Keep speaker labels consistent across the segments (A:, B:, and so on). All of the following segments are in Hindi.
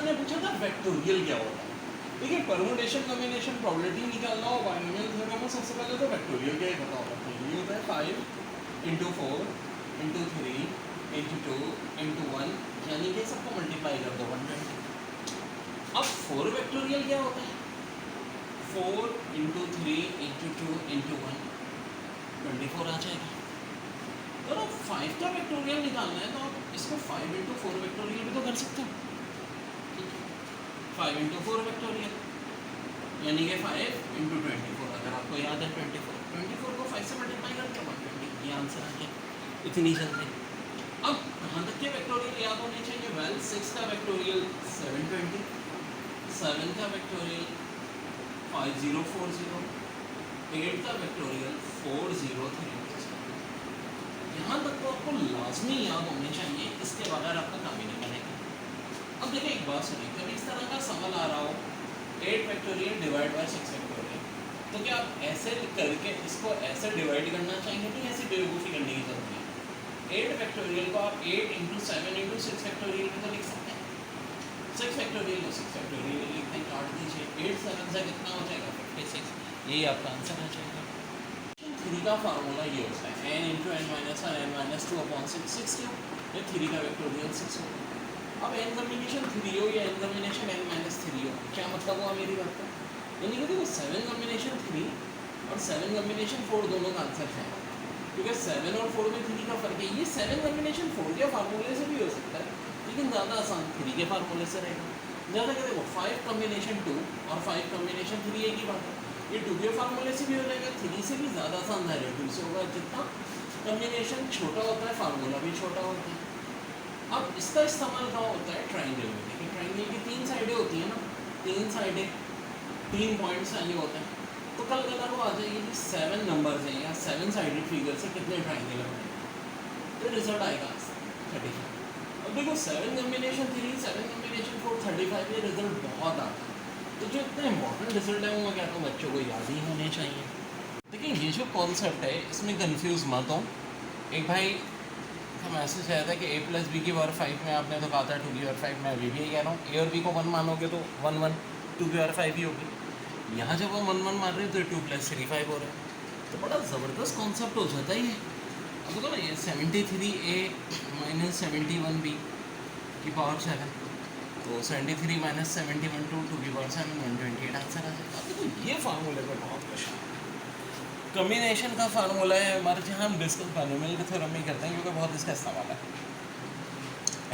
A: मैंने पूछा था वेक्टोरियल क्या होता है। देखिए परमुटेशन कॉम्बिनेशन प्रोबेबिलिटी निकालना हो बाइनोमियल थ्योरम में सबसे पहले तो वेक्टोरियल क्या ही पता होना चाहिए। ये होता है 5 इंटू 4 इंटू 3 इंटू 2 इंटू 1, यानी कि सबको मल्टीप्लाई कर दो 120। अब 4 वेक्टोरियल क्या होता है, 4 इंटू 3 इंटू 2 इंटू 1 24 आ जाएगा। तो ना 5 का वेक्टोरियल निकालना है तो आप इसको 5 इंटू 4 वेक्टोरियल भी तो कर सकते हो। 5 इंटू 4 वेक्टोरियल यानी कि 5 इंटू 24, अगर आपको याद है 24 को 5 से मल्टीप्लाई करके 120, ये आंसर आ गया इतनी जल्दी। अब कहाँ तक के वेक्टोरियल याद होने चाहिए, वेल 6 का वेक्टोरियल 720, 7 का वेक्टोरियल 5040, 8 का वेक्टोरियल 403। यहाँ तक तो आपको लाजमी याद होने चाहिए, इसके बगैर आपका काम ही नहीं बनेगा। अब देखिए एक बात सुनिए, कभी इस तरह का सवाल आ रहा हो 8 फैक्टोरियल डिवाइड बाय 6 फैक्टोरियल, तो क्या आप ऐसे करके इसको ऐसे डिवाइड करना चाहेंगे, नहीं ऐसी बेवकूफ़ी करने की जरूरत है। 8 फैक्टोरियल को आप 8 इंटू 7 इंटू 6 फैक्टोरियल में तो लिख सकते हैं। 6 फैक्टोरियल को 6 फैक्टोरियल लिखते हैं, काट दीजिए, 8 7 से कितना हो जाएगा 56, यही आपका आंसर आ जाएगा। 3 का फार्मूला ये होता है n into n minus 1 n minus 2 upon 6 क्यों, ये 3 का वेक्टोरियल 6 होगा। अब n कम्बिनेशन 3 हो या n कम्बिनेशन n माइनस 3 हो, क्या मतलब हुआ मेरी बात का, यानी कि देखो 7 कम्बिनेशन 3 और 7 कम्बिनेशन 4 दोनों का आंसर है, क्योंकि 7 और 4 में 3 का फर्क है। ये 7 कम्बिनेशन 4 के फार्मूले से भी हो सकता है, लेकिन ज़्यादा आसान 3 के फार्मूले से रहेगा। ज़्यादा क्या देखो 5 कम्बिनेशन 2 और 5 कम्बिनेशन 3 एक ही बात है, ये 2 के फार्मूले से भी हो जाएगा, 3 से भी ज़्यादा आसान है 2 से होगा। जितना कम्बिनेशन छोटा होता है फार्मूला भी छोटा होता है। अब इसका इस्तेमाल कहाँ होता है, ट्राइंगल में। देखिए ट्राइंगल की 3 साइडें होती हैं ना, 3 साइडें 3 पॉइंट्स चाहिए होते हैं, तो कल कलर को आ जाएगी कि 7 नंबर्स हैं या 7 साइडेड फिगर से कितने ट्राइंगल बनाए, तो रिजल्ट आएगा 35। अब देखो 7 कम्बिनेशन 3 7 कम्बिनेशन 4 35, ये रिजल्ट बहुत आता है। तो जो इतने इंपॉर्टेंट रिजल्ट है वो मैं कहता हूँ बच्चों को याद ही होने चाहिए। देखिए ये जो कॉन्सेप्ट है इसमें कंफ्यूज मत हो। एक भाई का मैसेज आया था कि a प्लस बी की पावर 5 में आपने तो कहा था 2 की पावर 5, मैं अभी भी यही कह रहा हूँ, a और b को 1 मानोगे तो 1 1 2 की पावर 5 ही होगी। यहाँ जब हम 1 1 मान रहे हैं तो 2 प्लस 3 5 हो रहा है, तो बड़ा ज़बरदस्त कॉन्सेप्ट हो जाता ही है। अब देखो ना ये 73a माइनस 71b की पावर 7, तो 73 माइनस 71 2 की पावर 7 128 आंसर आ जाएगा। देखो ये फार्मूले पर बहुत क्वेश्चन है। कम्बिनेशन का फार्मूला है हमारे, जहाँ हम डिस्कस बाइनोमियल के थ्योरम में करते हैं, क्योंकि बहुत इसका इस्तेमाल है।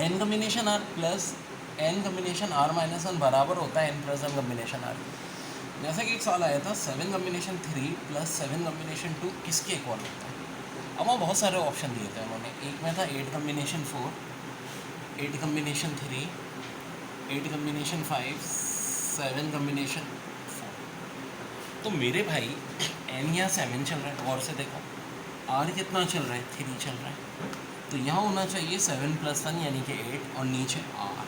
A: n combination r plus n combination r minus 1 बराबर होता है n प्लस 1 कम्बिनेशन r। जैसा कि एक सवाल आया था 7 कम्बिनेशन 3 प्लस 7 कम्बिनेशन 2 किसके इक्वल होता है। अब वहाँ बहुत सारे ऑप्शन दिए थे उन्होंने, एक में था 8 कम्बिनेशन 4, 8 कम्बिनेशन 3, 8 कम्बिनेशन 5, 7 कम्बिनेशन 4। तो मेरे भाई n या 7 चल रहा है, और से देखो r कितना चल रहा है, 3 चल रहा है, तो यहाँ होना चाहिए 7 प्लस 1 यानी कि 8 और नीचे r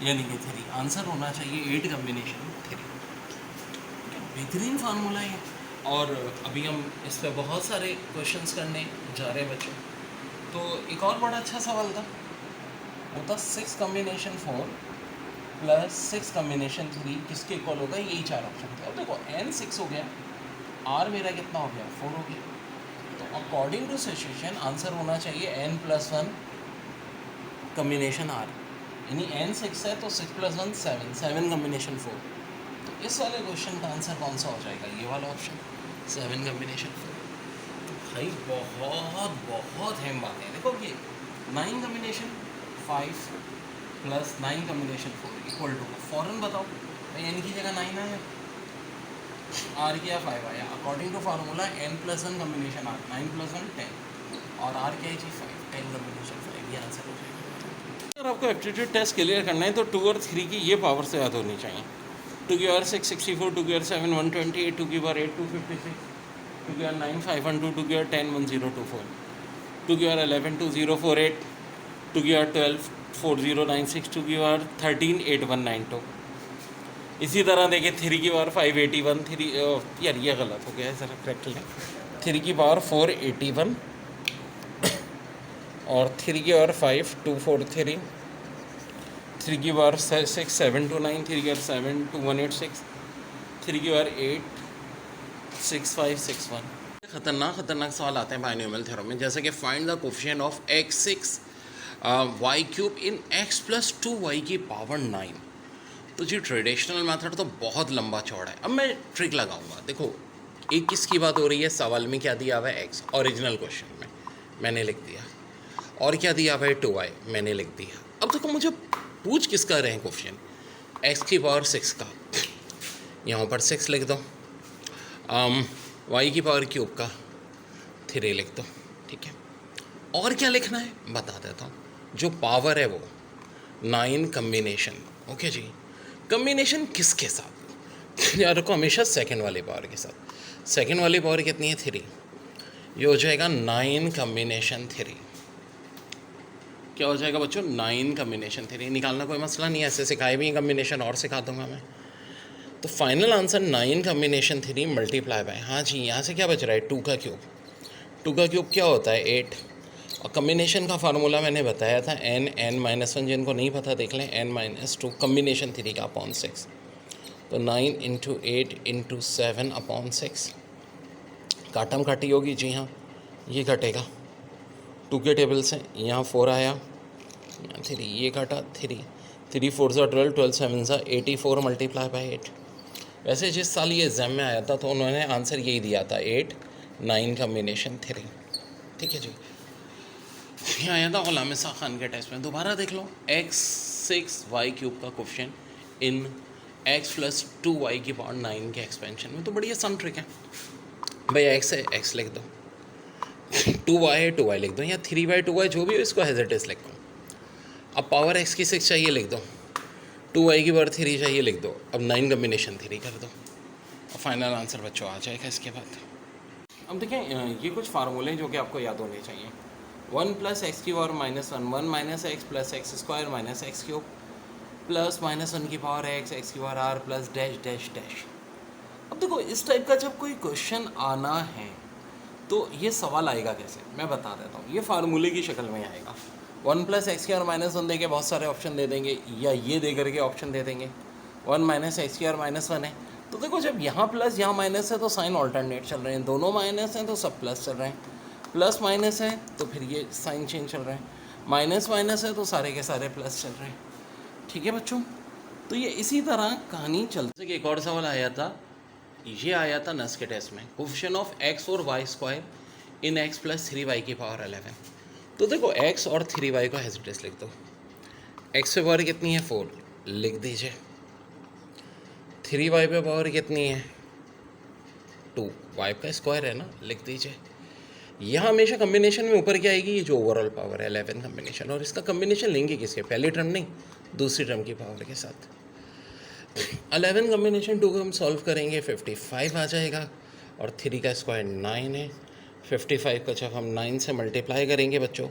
A: यानी कि 3। आंसर होना चाहिए 8 कम्बिनेशन 3। बेहतरीन फार्मूला है। और अभी हम इस पर बहुत सारे क्वेश्चंस करने जा रहे हैं बच्चों। तो एक और बड़ा अच्छा सवाल था, वो था 6 कम्बिनेशन 4 प्लस 6 कम्बिनेशन 3 किसके इक्वल होगा, यही 4 ऑप्शन थे। अब देखो n 6 हो गया, r मेरा कितना हो गया 4 हो गया, तो अकॉर्डिंग टू सिचुएशन आंसर होना चाहिए n प्लस 1 कम्बिनेशन r, यानी n 6 है तो 6 प्लस 1 7, 7 कम्बिनेशन 4। तो इस वाले क्वेश्चन का आंसर कौन सा हो जाएगा, ये वाला ऑप्शन 7 कम्बिनेशन 4। तो भाई बहुत बहुत अहम बात है। देखो ये 9 combination 5 plus 9 combination 4 equal to, फ़ौरन बताओ भाई n की जगह 9 आया, r क्या 5 आया। According to formula n plus 1 combination r, 9 plus 1 10 और r क्या है जी 5, 10 कम्बिनेशन 5, ये आंसर हो जाएगा। अगर आपको एप्टीट्यूड टेस्ट क्लियर करना है तो 2 और 3 की ये पावर से याद होनी चाहिए। 2 की पावर 6 64, 2 की पावर 7 128, 2 की पावर 8 256, 2 की पावर 9 512, 2 की पावर 10 1024, 2 की पावर 11 2048, 2 की पावर 12 4096, 2 की पावर 13 8192। इसी तरह देखिए 3 की पावर 581, 3 यार ये गलत हो गया है, ज़रा करेक्ट लें। 3 की पावर 481 और 3 की पावर 5 243, 3 की बार 6, 7 to 9, 3 की बार 7 to 186, 3 की बार 8, 6, 5, 6, 1। खतरनाक सवाल आते हैं बाइनोमियल थ्योरम में, जैसे कि find the coefficient of x6 y cube in x plus 2y की पावर 9। तो जी ट्रेडिशनल मेथड तो बहुत लंबा चौड़ा है। अब मैं ट्रिक लगाऊंगा। देखो एक किसकी बात हो रही है, सवाल में क्या दिया हुआ है x, ओरिजिनल क्वेश्चन में मैंने लिख दिया, और क्या दिया हुआ है 2y मैंने लिख दिया। अब देखो मुझे पूछ किसका रहे हैं कोफिशिएंट, x की पावर 6 का, यहाँ पर 6 लिख दो, y की पावर क्यूब का 3 लिख दो, ठीक है। और क्या लिखना है बता देता हूँ, जो पावर है वो 9 कम्बिनेशन, ओके जी। कम्बिनेशन किसके साथ, यार रखो हमेशा सेकंड वाली पावर के साथ। सेकंड वाली पावर कितनी है 3, ये हो जाएगा 9 कम्बिनेशन 3। क्या हो जाएगा बच्चों 9 कम्बिनेशन 3। निकालना कोई मसला नहीं है, ऐसे सिखाए भी कम्बिनेशन और सिखा दूंगा मैं। तो final answer 9 combination 3 multiply by, हाँ जी यहाँ से क्या बच रहा है 2 का क्यूब। 2 का क्यूब क्या होता है 8, और कम्बिनेशन का फार्मूला मैंने बताया था n-1, जिनको नहीं पता देख लें, n-2 कम्बिनेशन 3 का अपॉन 6। तो 9 इंटू 8 इंटू 7 अपॉन 6, काटम काटी होगी जी हाँ, ये कटेगा 2 के टेबल से, यहाँ 4 आया, यहाँ 3, ये काटा 3, 3 4 सा 12, 12 7 सा 84 मल्टीप्लाई बाई 8। वैसे जिस साल ये एग्ज़ाम में आया था तो उन्होंने आंसर यही दिया था 8, 9 कम्बिनेशन 3, ठीक है जी। ये आया था गुलाम इसा खान के टेस्ट में। दोबारा देख लो, x6y क्यूब का कोफिशिएंट इन x प्लस 2y की पावर 9 के एक्सपेंशन में। तो बड़ी आसान ट्रिक है भाई, x है x लिख दो, 2y है 2y लिख दो, या 3/2y जो भी हो इसको एज इट इज़ लिख दो। अब पावर x की 6 चाहिए लिख दो, 2y की पावर 3 चाहिए लिख दो, अब 9 कम्बिनेशन 3 कर दो, और फाइनल आंसर बच्चों आ जाएगा इसके बाद। अब देखें ये कुछ फार्मूले जो कि आपको याद होने चाहिए। 1 प्लस एक्स की power -1, 1 minus x plus x square minus x cube plus -1 की पावर एक्स की power r plus dash dash dash. अब देखो इस टाइप का जब कोई क्वेश्चन आना है तो ये सवाल आएगा कैसे, मैं बता देता हूँ। ये फार्मूले की शक्ल में आएगा। 1 प्लस एक्स की और -1 दे के बहुत सारे ऑप्शन दे देंगे, या ये दे करके ऑप्शन दे देंगे 1 माइनस एक्स की और -1 है। तो देखो जब यहाँ प्लस यहाँ माइनस है तो साइन ऑल्टरनेट चल रहे हैं, दोनों माइनस हैं तो सब प्लस चल रहे हैं, प्लस माइनस है तो फिर ये साइन चेंज चल रहे हैं, माइनस माइनस है तो सारे के सारे प्लस चल रहे हैं, ठीक है बच्चों। तो ये इसी तरह कहानी चलती है। एक और सवाल आया था, ये आया था नस के टेस्ट में, कोफिशिएंट ऑफ x और y स्क्वायर इन x प्लस 3y की पावर 11। तो देखो x और 3y को एज इट इज लिख दो, x पे पावर कितनी है 4 लिख दीजिए, 3y पे पावर कितनी है 2, y का स्क्वायर है ना, लिख दीजिए। यहाँ हमेशा कम्बिनेशन में ऊपर क्या आएगी, ये जो ओवरऑल पावर है 11 कम्बिनेशन, और इसका कम्बिनेशन लेंगे किसके, पहली टर्म नहीं दूसरी टर्म की पावर के साथ। 11 कम्बिनेशन 2 को हम सॉल्व करेंगे 55 आ जाएगा, और 3 का स्क्वायर 9 है, 55 का जब हम 9 से मल्टीप्लाई करेंगे बच्चों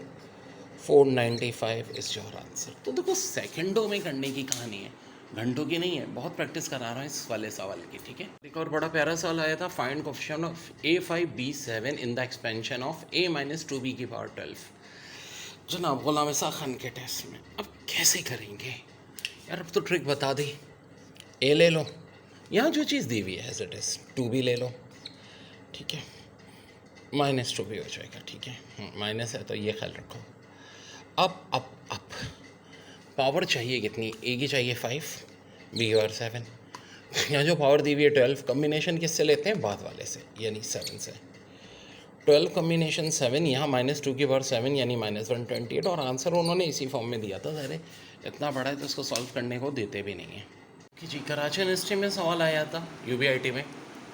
A: 495 इज योर आंसर। तो देखो सेकंडों में करने की कहानी है, घंटों की नहीं है। बहुत प्रैक्टिस करा रहा हूँ इस वाले सवाल की, ठीक है। एक और बड़ा प्यारा सवाल आया था, find coefficient of A5B7 in the expansion of A-2B की पावर 12। जनाब गुलाम इसा खान के टेस्ट में। अब कैसे करेंगे यार, अब तो ट्रिक बता दी। A ले लो, यहाँ जो चीज़ दी हुई है एज इट इज़, 2B ले लो, ठीक है, -2B हो जाएगा, ठीक है, माइनस है तो ये ख्याल रखो। अब पावर चाहिए कितनी, A की चाहिए 5, B और 7, यहाँ जो पावर दी हुई है 12, कम्बिनेशन किससे लेते हैं, बाद वाले से, यानी 7 से। 12 कम्बिनेशन 7, यहाँ -2 की पावर 7 यानी -128, और आंसर उन्होंने इसी फॉर्म में दिया था। ज़रे इतना बड़ा है तो इसको सॉल्व करने को देते भी नहीं है कि जी। कराची यूनिवर्सिटी में सवाल आया था UBIT में,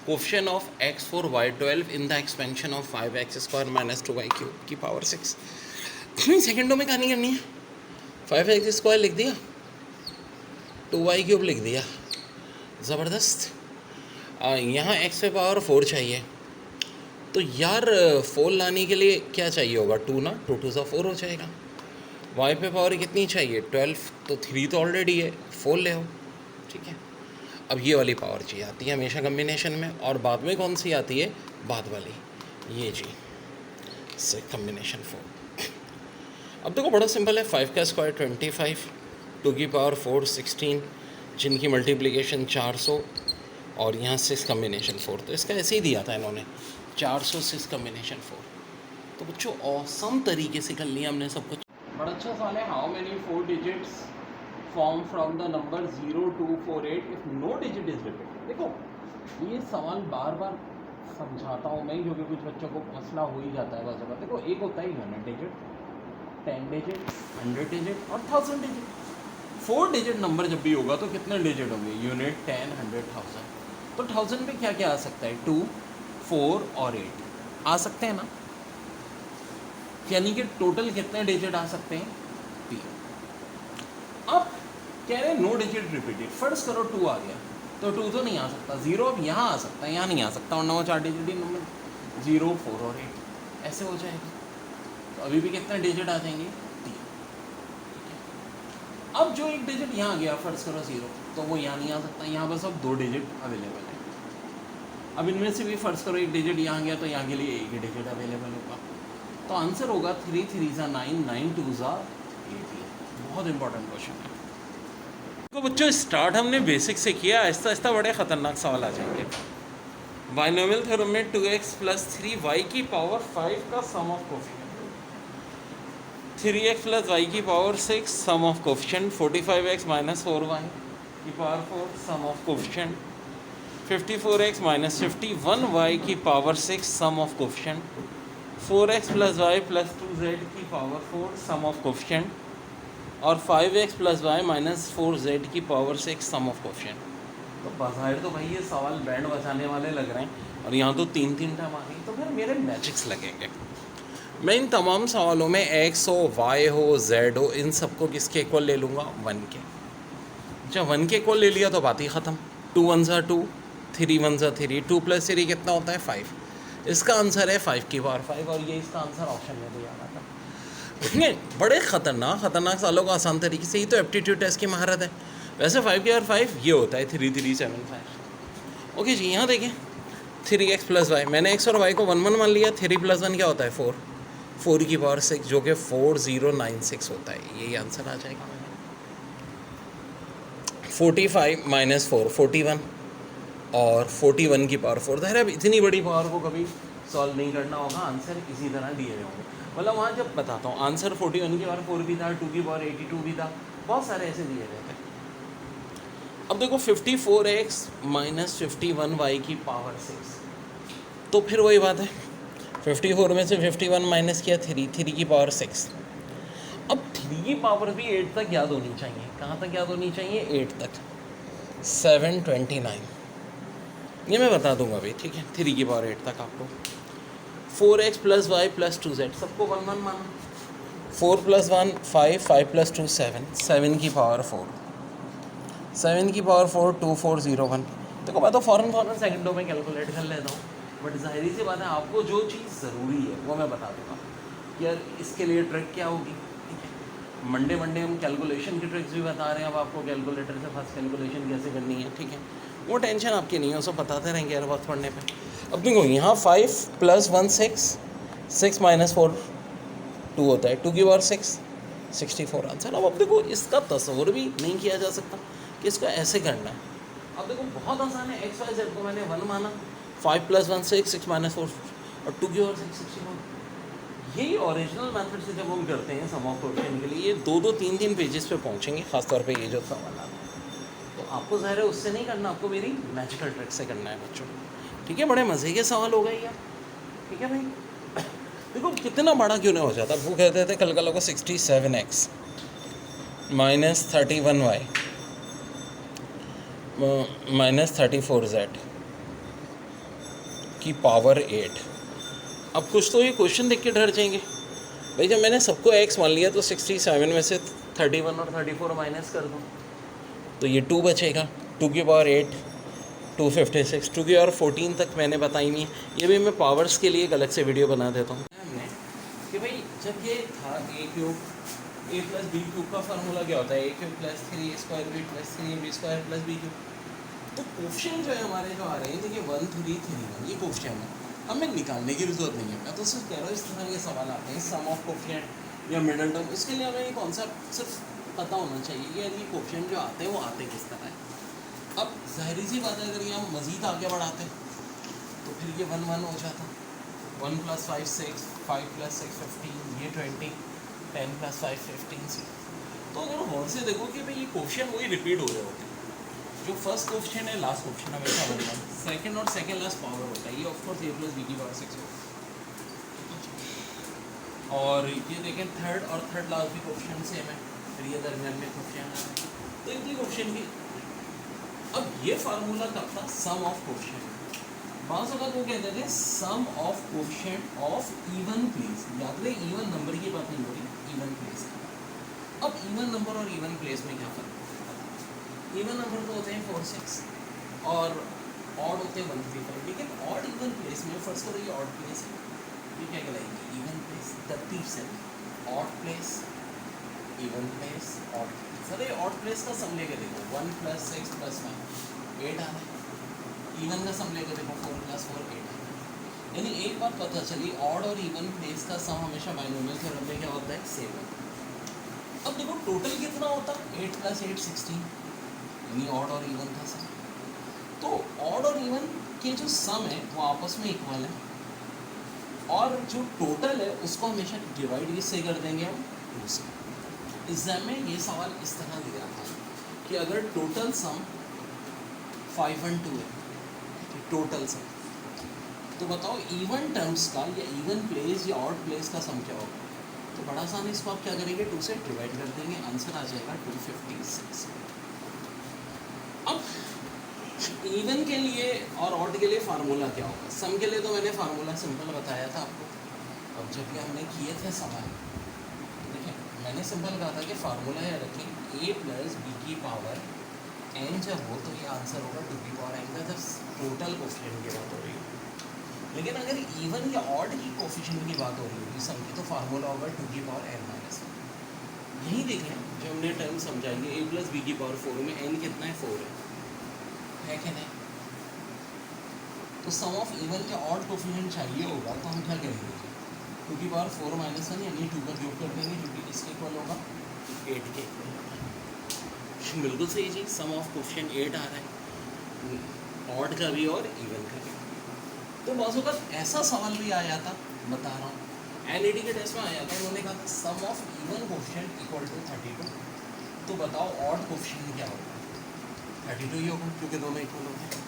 A: coefficient of x4 y12 in the expansion of 5x² - 2y cube की पावर 6। सेकेंडों में कहानी करनी है, 5x² लिख दिया, 2y क्यूब लिख दिया, ज़बरदस्त। यहाँ x पे पावर 4 चाहिए, तो यार 4 लाने के लिए क्या चाहिए होगा, 2 ना, 2 2 सा 4 हो जाएगा। y पे पावर कितनी चाहिए 12, तो 3 तो ऑलरेडी है, 4 ले आओ, ठीक है। अब ये वाली पावर चाहिए आती है हमेशा कम्बिनेशन में, और बाद में कौन सी आती है, बाद वाली, ये जी से कम्बिनेशन 4। अब देखो बड़ा सिंपल है, 5 का स्क्वायर 25,
B: 2 की पावर 4 16, जिनकी मल्टीप्लिकेशन 400 और यहाँ 6 कम्बिनेशन 4। तो इसका ऐसे ही दिया था इन्होंने 406 कम्बिनेशन 4। तो बच्चों ऑसम तरीके से कर लिया हमने सब कुछ।
A: बड़ा अच्छा सवाल है, how many 4 digits form from the number 0248 if no digit is repeated. देखो ये सवाल बार बार समझाता हूँ मैं, क्योंकि कुछ बच्चों को मसला हो ही जाता है बस जगह। देखो एक होता है यूनिट डिजिट, 10 डिजिट, 100 डिजिट और 1000 डिजिट। 4 डिजिट नंबर जब भी होगा तो कितने डिजिट होंगे? यूनिट, 10, 100, 1000। तो 1000 पे क्या क्या आ सकता है? 2, 4 और 8 आ सकते हैं ना। यानी कि टोटल कितने डिजिट आ सकते हैं? 3। अब कह रहे हैं नो डिजिट रिपीटेड। फर्स्ट करो 2 आ गया तो 2 तो नहीं आ सकता, 0 अब यहाँ आ सकता है, यहाँ नहीं आ सकता। और 9 4 डिजिट ही नंबर 0, 4 और 8 ऐसे हो जाएगा। तो अभी भी कितने डिजिट आ जाएंगे? 3। अब जो एक डिजिट यहाँ गया, फर्स्ट करो 0, तो वो यहाँ नहीं आ सकता। यहाँ बस अब 2 डिजिट अवेलेबल है। अब इनमें से भी फर्स्ट करो एक डिजिट यहाँ गया, तो यहाँ के लिए एक ही डिजिट अवेलेबल होगा। तो आंसर होगा 3 3 9, 9 2 18। बहुत इंपॉर्टेंट क्वेश्चन है।
B: तो बच्चों स्टार्ट हमने बेसिक से किया, आहिस्ता आहिस्ता बड़े ख़तरनाक सवाल आ जाएंगे। बाइनोमियल थ्योरम में 2x + 3y की पावर 5 का sum of coefficient, 3x + y की power 6 sum of coefficient, 45x - 4y की power 4 some of coefficient, 54x - 51y की power 6 sum of coefficient, 4x + y + 2z की पावर 4 सम ऑफ कोफिशिएंट और 5x + y - 4z की पावर 6 सम ऑफ कोफिशिएंट। तो बाहर तो भाई ये सवाल बैंड बजाने वाले लग रहे हैं, और यहाँ तो 3 टर्म आ गई, तो फिर मेरे मैजिक्स लगेंगे। मैं इन तमाम सवालों में x हो, y हो, z हो, इन सबको किसके इक्वल ले लूँगा? 1 के। जब 1 के इक्वल ले लिया तो बात ही ख़त्म। 2 1 ज़ा 2, 3 1 ज़ा 3, 2 + 3 कितना होता है? 5। इसका आंसर है 5 की पावर 5, और ये इसका आंसर ऑप्शन में दिया था। बड़े ख़तरनाक सवालों को आसान तरीके से, ही तो एप्टीट्यूड टेस्ट की महारत है। वैसे 5 की पावर 5 ये होता है 3375। ओके जी, यहाँ देखिए 3x + y, मैंने x और y को 1 1 मान लिया। 3 + 1 क्या होता है? 4, 4 की पावर 6 जो कि 4096 होता है। यही आंसर आ जाएगा। 45 - 4 41 और 41 की पावर 4। ज़ाहिर है अब इतनी बड़ी पावर को कभी सॉल्व नहीं करना होगा, आंसर इसी तरह दिए हुए होंगे। मतलब वहाँ जब बताता हूँ आंसर 41 की पावर 4 भी था, 2 की पावर 82 भी था, बहुत सारे ऐसे दिए गए थे। अब देखो 54x - 51y की पावर 6, तो फिर वही बात है, 54 में से 51 माइनस किया 3 की पावर 6। अब 3 की पावर भी 8 तक याद होनी चाहिए। कहाँ तक याद होनी चाहिए? 8 तक। 729 ये मैं बता दूंगा भाई, ठीक है। 3 की पावर 8 तक आपको। 4x + y + 2z सबको 1 1 माना। 4 + 1 5, 5 + 2 7, 7 की पावर 4, 7 की पावर 4 2401। देखो मैं तो फ़ौरन सेकंडों में कैलकुलेट कर लेता हूँ, बट ज़ाहिर सी बात है आपको जो चीज़ ज़रूरी है वो मैं बता दूँगा कि यार इसके लिए ट्रिक क्या होगी, ठीक है। मंडे हम कैलकुलेशन की ट्रिक्स भी बता रहे हैं। अब आपको कैलकुलेटर से फर्स्ट कैलकुलेशन कैसे करनी है, ठीक है, वो टेंशन आपकी नहीं है, सब बताते रहेंगे यार वक्त पढ़ने पे। अब देखो यहाँ 5 + 1 6, 6 - 4 2 होता है, 2 की पावर 6 64 आंसर। अब देखो इसका तस्वुर भी नहीं किया जा सकता कि इसको ऐसे करना है। अब देखो बहुत आसान है, x y z को मैंने 1 माना, 5 + 1 6, 6 - 4 और 2 की पावर 6 64। यही ओरिजिनल मेथड से जब हम करते हैं सम ऑफ कोफिशिएंट के लिए, ये 2 3 पेजेस पे पहुँचेंगे, खासतौर पे ये जो सवाल आ रहा है। तो आपको ज़ाहिर है उससे नहीं करना, आपको मेरी मैजिकल ट्रिक से करना है बच्चों, ठीक है। बड़े मज़े के सवाल हो गए यार, ठीक है भाई। देखो कितना बड़ा क्यों नहीं हो जाता। वो कहते थे कल को 67x - 31y - 34z की पावर 8। अब कुछ तो ये क्वेश्चन देख के डर जाएंगे भाई, जब मैंने सबको x मान लिया तो 67 में से 31 और 34 माइनस कर दो तो ये 2 बचेगा। 2 की पावर 8 256, 2 की पावर 14 तक मैंने बताई नहीं है। ये भी मैं पावर्स के लिए एक अलग से वीडियो बना देता हूँ हमने कि भाई जब ये था a³ a + b³ का फार्मूला क्या होता है? a³ + 3a² b + 3ab² + b³। तो कोफिशिएंट जो है हमारे जो आ रहे हैं, देखिए 1 3 3 1 ये कोफिशिएंट है, हमें निकालने की भी जरूरत नहीं है। मैं तो सिर्फ कह रहा हूँ इस तरह के सवाल आते हैं सम ऑफ कोफिशिएंट या मिडल टर्म, उसके लिए हमें ये कॉन्सेप्ट सिर्फ
A: पता होना चाहिए कि यार ये क्वेश्चन जो आते हैं वो आते किस तरह है। अब ज़ाहिर सी बात है, अगर ये हम मज़ीद आगे बढ़ाते तो फिर ये 1 1 हो जाता। 1 + 5 6, 5 + 6 15, ये 20, 10 + 5 15 6। तो अगर गौर से देखो कि भाई ये क्वेश्चन वही रिपीट हो रहे होते हैं। जो फर्स्ट क्वेश्चन है लास्ट क्वेश्चन हमेशा 1 1, सेकंड और सेकंड लास्ट पावर होता है। ये ऑफकोर्स a + b की पावर 6 होता है। और ये देखें थर्ड और थर्ड लास्ट भी क्वेश्चन सेम है, फिर ये दरमियान में क्वेश्चन है, तो इतनी क्वेश्चन की। अब ये फार्मूला कब था? Sum of question. बाज़ अगर वो कहते थे sum of question of even place, याद रहे इवन नंबर की बात नहीं हो रही, इवन प्लेस। अब इवन नंबर और इवन प्लेस में क्या फ़र्क है? इवन नंबर तो होते हैं 4 6 और ऑड होते हैं 1 3 5, लेकिन ऑड इवन प्लेस में फर्स्ट करो ये ऑड प्लेस है, ये क्या कहलाएगी? Even place. तरतीब से odd place, even place, odd place. अरे ऑड प्लेस का सम लेके देखो 1 + 6 + 1 8 आ रहा है। इवन का सम लेके देखो 4 + 4 8 आ रहा है। यानी एक बात पता चली, ऑड और इवन प्लेस का सम हमेशा बाइनोमियल थ्योरम में क्या होता है? 7। अब देखो टोटल कितना होता? 8 + 8 16, यानी ऑड और इवन का सम। तो ऑड और इवन के जो सम है वो आपस में इक्वल है, और जो टोटल है उसको हमेशा डिवाइड इससे कर देंगे हम 2 से। एग्जाम में ये सवाल इस तरह दिया था कि अगर टोटल सम 5 1 2 है, टोटल सम, तो बताओ इवन टर्म्स का या इवन प्लेस या ऑड प्लेस का सम क्या होगा? तो बड़ा आसान है, इसको आप क्या करेंगे? 2 से डिवाइड कर देंगे, आंसर आ जाएगा 256। अब इवन के लिए और ऑड के लिए फार्मूला क्या होगा? सम के लिए तो मैंने फार्मूला सिंपल बताया था आपको। अब जब भी हमने किए थे सवाल, देखिए मैंने सिंपल कहा था कि फार्मूला है रखें a + b की पावर n जब हो तो ये आंसर होगा 2 की पावर n का, जब टोटल कोफिशिएंट की बात हो रही है। लेकिन अगर इवन या ऑड की कोफिशिएंट की बात हो रही होगी सम की, तो फार्मूला होगा 2 की पावर n - 1। यही देखें जो हमने टर्म समझाएंगे a + b की पावर 4 में n कितना है? 4 है कि नहीं? तो सम ऑफ इवन के ऑड कोफिशिएंट चाहिए होगा तो हम क्या करेंगे? 2 की पावर 4 - 1 यानी 2 का क्यूब कर देंगे, जो कि इसके इक्वल होगा 8 के इक्वल होगा। बिल्कुल सही जी, सम ऑफ कोफिशिएंट 8 आ रहा है, ऑड का भी और इवन का भी। तो बाज़ों का ऐसा सवाल भी आया था, बता रहा हूँ एनईडी के टेस्ट में आया था, उन्होंने कहा था sum of even coefficient equal to 32। तो बताओ ऑड कोफिशिएंट क्या होगा? 32 ही होगा, क्योंकि दोनों इक्वल होते हैं।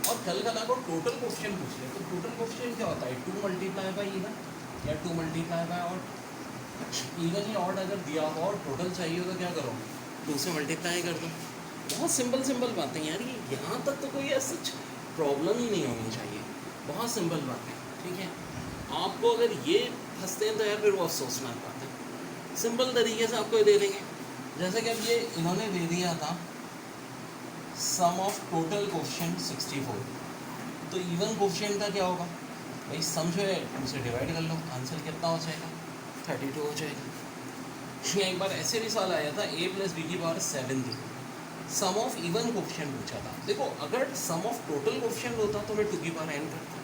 A: और कल को टोटल कोफिशिएंट पूछ ले तो टोटल कोफिशिएंट क्या होता है? 2 × इवन या 2 × ऑड। इवन या ऑड अगर दिया हो और टोटल चाहिए हो तो क्या करो? 2 से मल्टीप्लाई कर दो। बहुत सिंपल बातें यार, ये यहाँ तक तो कोई ऐसा प्रॉब्लम ही नहीं होनी चाहिए, बहुत सिंपल बातें, ठीक है। आपको अगर ये फंसते हैं तो यार फिर वो अफसोसनाक बात है। सिंपल तरीके से आपको ये दे देंगे, जैसे कि अब ये इन्होंने दे दिया था सम ऑफ टोटल कोफिशिएंट 64, तो इवन कोफिशिएंट का क्या होगा? भाई सम जो है 2 से डिवाइड कर लो, आंसर कितना हो जाएगा? 32 हो जाएगा। एक बार ऐसे भी सवाल आया था a + b की पावर 7 थी, सम ऑफ इवन कोफिशिएंट पूछा था। देखो अगर सम ऑफ टोटल कोफिशिएंट होता तो मैं 2 की पावर n करता,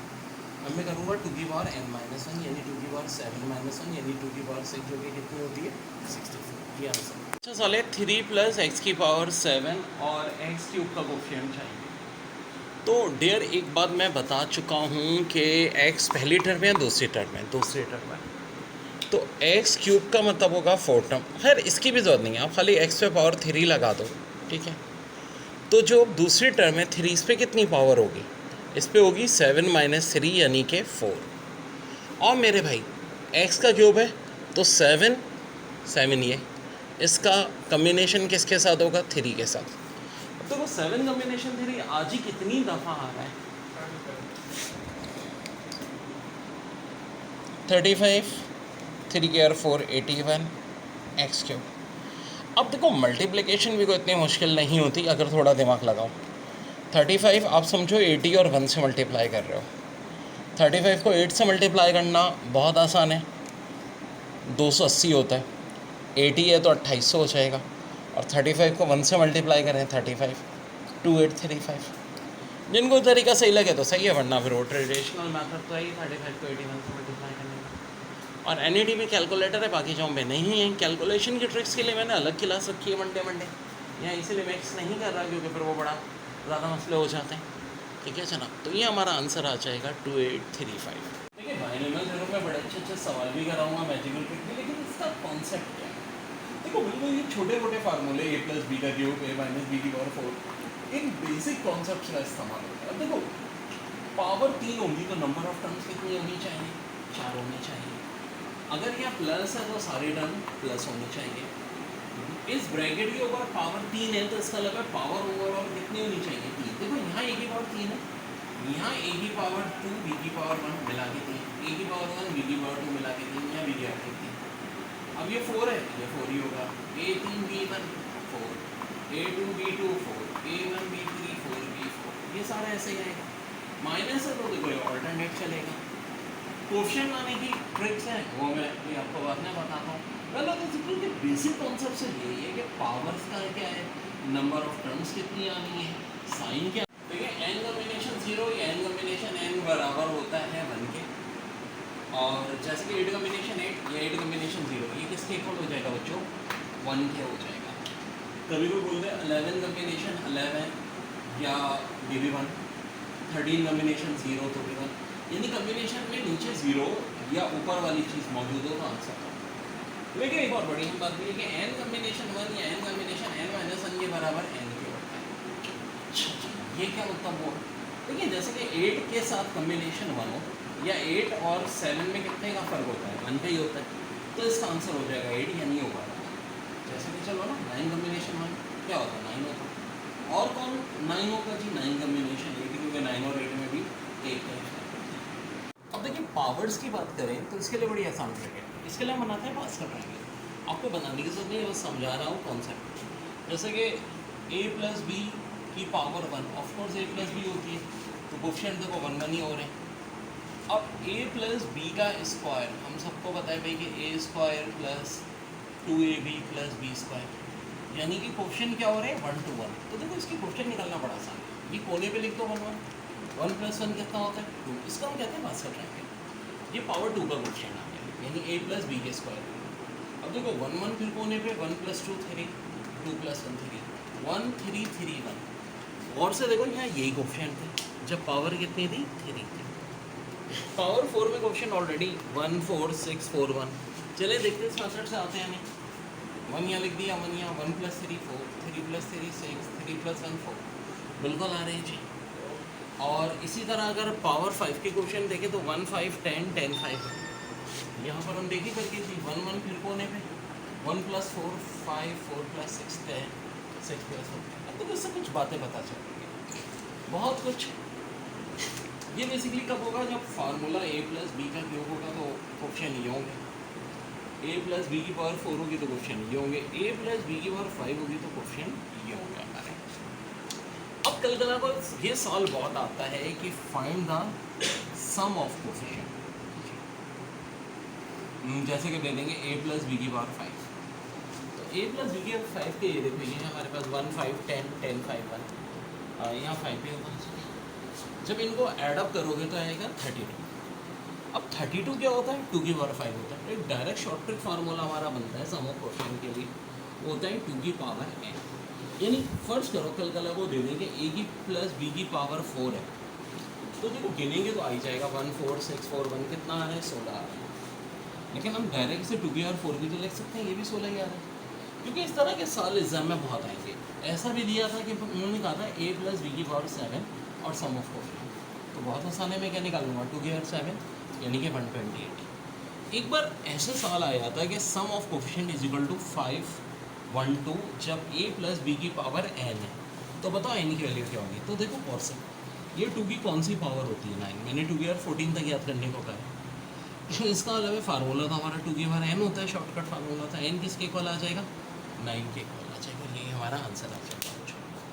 A: अब मैं करूँगा 2 की पावर n - 1 यानी 2 की पावर 7 - 1 यानी 2 की पावर 6, जो कि कितनी होती है? 64। ये आंसर। अच्छा सवाल है 3 + x की पावर 7 और x³ का कोफिशिएंट चाहिए। तो डियर एक बात मैं बता चुका हूँ कि x पहली टर्म है, दूसरी टर्म है, दूसरी टर्म है, तो x³ का मतलब होगा 4 टर्म। खैर इसकी भी ज़रूरत नहीं है, आप खाली x पे पावर 3 लगा दो, ठीक है। तो जो दूसरी टर्म है 3, इस पर कितनी पावर होगी? इस पर होगी 7 - 3 यानी कि 4। और मेरे भाई x का क्यूब है तो 7 7 ये, इसका कम्बिनेशन किसके साथ होगा? 3 के साथ। तो वो 7 कम्बिनेशन 3 आज ही कितनी दफ़ा आ रहा है? 35, 3 के और 4 81 x³। अब देखो मल्टीप्लिकेशन भी कोई इतनी मुश्किल नहीं होती अगर थोड़ा दिमाग लगाओ। 35 आप समझो 80 और 1 से मल्टीप्लाई कर रहे हो, 35 को 8 से मल्टीप्लाई करना बहुत आसान है, 280 होता है, 80 है तो 2800 हो जाएगा, और 35 को 1 से मल्टीप्लाई करें 35 2835। जिनको तरीका सही लगे तो सही है, वरना फिर वो ट्रेडिशनल मेथड तो है ही 35 को 81 से मल्टीप्लाई करने का।
B: और NADB कैलकुलेटर है, बाकी जो में नहीं है। कैलकुलेशन की ट्रिक्स के लिए मैंने अलग क्लास रखी है मंडे यहाँ इसीलिए मिक्स नहीं कर रहा क्योंकि फिर वो बड़ा ज़्यादा मसले हो जाते हैं। ठीक है जनाब, तो ये हमारा आंसर आ जाएगा 2835।
A: देखिए बाइनोमियल थ्योरम में बड़े अच्छे सवाल भी कराऊंगा, मैजिकल ट्रिक भी, लेकिन इसका कॉन्सेप्ट क्या है? देखो बिल्कुल ये छोटे मोटे फार्मूले a प्लस बी का क्यूब a माइनस बी की पावर 4 इन बेसिक कॉन्सेप्ट का इस्तेमाल होता है। अब देखो पावर 3 होगी तो नंबर ऑफ टर्म्स कितनी होनी चाहिए? 4 होनी चाहिए। अगर यह प्लस है तो सारे टर्म प्लस होनी चाहिए। इस ब्रैकेट के ऊपर पावर 3 है तो इसका मतलब पावर ओवरऑल कितनी होनी चाहिए? 3। देखो यहाँ a की पावर 3 है, यहाँ a की पावर 2 b की पावर 1 मिला के 3, a की पावर 1 b की पावर 2 मिला के 3, यहाँ b की पावर 3। अब ये 4 है, ये 4 ही होगा। a3 b1 4, a2 b2 4, a1 b3 4 b4, ये सारा ऐसे ही रहेगा। माइनस है तो देखो ऑल्टरनेट चलेगा। क्वेश्चन लाने की ट्रिक्स है वो मैं ये आपको बाद में बताता हूँ। पहले तो सिंपल के बेसिक कॉन्सेप्ट से यही है कि पावर्स का क्या है, नंबर ऑफ टर्म्स कितनी आनी है, साइन क्या। देखिए n कॉम्बिनेशन 0 या n कॉम्बिनेशन n बराबर होता है 1 के, और जैसे कि 8 कॉम्बिनेशन 8 या 8 कॉम्बिनेशन 0 ये किसके इक्वल हो जाएगा बच्चों? 1 के हो जाएगा। कभी कोई बोलते हैं 11 कॉम्बिनेशन 11 या ये भी 1, 13 कॉम्बिनेशन 0 तो भी 1, यानी कॉम्बिनेशन में नीचे 0 या ऊपर वाली चीज़ मौजूद हो तो आंसर हो। लेकिन एक और बड़ी बात भी है कि n कॉम्बिनेशन 1 या n कॉम्बिनेशन n माइनस 1 के बराबर n के होता है। ये क्या मतलब हुआ? देखिए जैसे कि 8 के साथ कॉम्बिनेशन 1 हो या 8 और 7 में कितने का फ़र्क होता है? 1 का ही होता है, तो इसका आंसर हो जाएगा 8 या नहीं होगा। जैसे कि चलो ना 9 कॉम्बिनेशन 1 क्या होता है? 9 होता है। और कौन 9 होगा जी? 9 कॉम्बिनेशन 8, क्योंकि 9 और 8 में भी 1 का ही। अब देखिए पावर्स की बात करें तो इसके लिए बड़ी आसान ट्रिक है। इसके लिए हम बनाते हैं पास कर पाएंगे, आपको बनाने की जरूरत नहीं है, बस समझा रहा हूँ कॉन्सेप्ट। जैसे कि a प्लस बी की power 1, of course a plus b होती है तो कोफिशिएंट देखो 1 1 ही हो रहे हैं। अब a प्लस बी का स्क्वायर हम सबको पता है भाई कि a square plus 2ab plus b square, यानी कि कोफिशिएंट क्या हो रहे हैं? 1 to 1। तो देखो इसकी कोफिशिएंट निकालना बड़ा आसान है। ये कोने पे लिख दो 1 1, 1 प्लस 1 कितना होता है? 2। इसका हम कहते हैं पास कर ट्रायंगल। ये पावर 2 का कोफिशिएंट आ गया, यानी a प्लस बी के स्क्वायर। अब देखो 1 1 फिर कोने पे 1 प्लस 2 3, 2 प्लस 1 3, 1 3 3 1। और से देखो यहाँ यही कोफिशिएंट थे जब पावर कितनी थी? 3 थी। पावर 4 में कोफिशिएंट ऑलरेडी 1 4 6 4 1। चले देखते इस मेथड से आते हैं हमें। 1 यहाँ लिख दिया, 1 यहाँ, 1 प्लस 3 4, 3 प्लस 3 6, 3 प्लस 1 4, बिल्कुल आ रहे हैं जी। और इसी तरह अगर पावर 5 के कोफिशिएंट देखें तो 1 5 10 10 5 है। यहाँ पर हम देखी करके थी 1 1 फिर कोने पे 1 प्लस 4 5, 4 प्लस 6 10, 6 प्लस 4। अब तो इससे कुछ बातें पता चलेंगी, बहुत कुछ। ये बेसिकली कब होगा? जब फार्मूला a प्लस बी का क्यूब होगा तो कोफिशिएंट ये होंगे, a प्लस बी की पावर 4 होगी तो कोफिशिएंट ये होंगे, a प्लस बी की पावर 5 होगी तो कोफिशिएंट ये होंगे हमारे। अब कल को ये सवाल बहुत आता है कि find the sum of coefficient. जैसे कि दे देंगे a प्लस बी की पावर 5, तो a प्लस बी की पावर 5 के ये देखो ये हमारे पास 1 5 10 10 5 1, यहाँ 5 भी होगा। जब इनको ऐडअप करोगे तो आएगा 32। अब 32 क्या होता है? 2 की पावर 5 होता है। एक डायरेक्ट शॉर्ट ट्रिक फार्मूला हमारा बनता है सम ऑफ कोफिशिएंट के लिए, वो होता है 2 की पावर n। यानी फर्ज करो कल को दे देंगे a की प्लस b की पावर 4 है, तो देखो गिनेंगे तो आ ही जाएगा 1 4 6 4 1, कितना आ रहा है? 16 आ रहा है। लेकिन हम डायरेक्ट से 2 की पावर 4 भी तो लिख सकते हैं, ये भी 16 ही आ रहा है, क्योंकि इस तरह के सवाल एग्जाम में बहुत आएंगे। ऐसा भी दिया था कि उन्होंने कहा था a प्लस बी की पावर 7 और सम ऑफ कोफिशिएंट, तो बहुत आसान है। मैं क्या निकालूंगा? 2 की पावर 7 यानी कि 128। एक बार ऐसे सवाल आया था कि sum of coefficient is equal to 5 1 2 जब a प्लस बी की पावर n है, तो बताओ n की वैल्यू क्या होगी? तो देखो कॉर्सन ये 2 की कौन सी पावर होती है? 9। मैंने 2 की पावर 14 तक याद करने को कहा है। इसका मतलब फार्मूला तो हमारा 2 की पावर n होता है, शॉर्टकट फार्मूला था। n किसके इक्वल आ जाएगा? 9 के इक्वल आ जाएगा। ये हमारा आंसर आ जाएगा।